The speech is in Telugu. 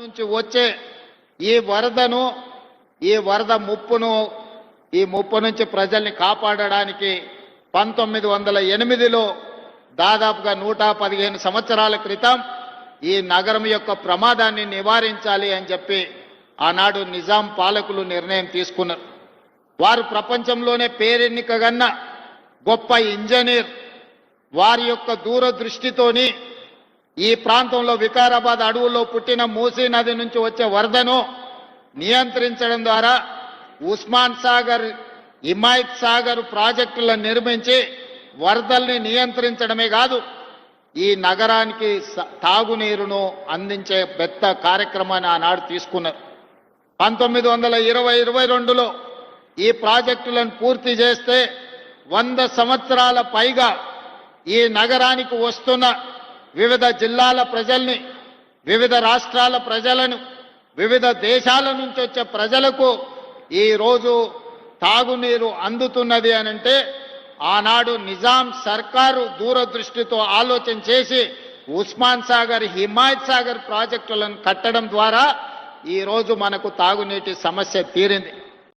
నుంచి వచ్చే ఈ వరదను ఈ వరద ముప్పును ఈ ముప్పు నుంచి ప్రజల్ని కాపాడడానికి 1908లో దాదాపుగా 115 సంవత్సరాల క్రితం ఈ నగరం యొక్క ప్రమాదాన్ని నివారించాలి అని చెప్పి ఆనాడు నిజాం పాలకులు నిర్ణయం తీసుకున్నారు. వారు ప్రపంచంలోనే పేరెన్నికగన్న గొప్ప ఇంజనీర్. వారి యొక్క దూరదృష్టితోని ఈ ప్రాంతంలో వికారాబాద్ అడవుల్లో పుట్టిన మూసీ నది నుంచి వచ్చే వరదను నియంత్రించడం ద్వారా ఉస్మాన్ సాగర్, హిమాయత్ సాగర్ ప్రాజెక్టులను నిర్మించి వరదల్ని నియంత్రించడమే కాదు, ఈ నగరానికి తాగునీరును అందించే పెద్ద కార్యక్రమాన్ని ఆనాడు తీసుకున్నారు. 1922లో ఈ ప్రాజెక్టులను పూర్తి చేస్తే 100 సంవత్సరాల పైగా ఈ నగరానికి వస్తున్న వివిధ జిల్లాల ప్రజల్ని, వివిధ రాష్ట్రాల ప్రజలను, వివిధ దేశాల నుంచి వచ్చే ప్రజలకు ఈరోజు తాగునీరు అందుతున్నది అనంటే ఆనాడు నిజాం సర్కారు దూరదృష్టితో ఆలోచన చేసి ఉస్మాన్ సాగర్, హిమాయత్ సాగర్ ప్రాజెక్టులను కట్టడం ద్వారా ఈరోజు మనకు తాగునీటి సమస్య తీరింది.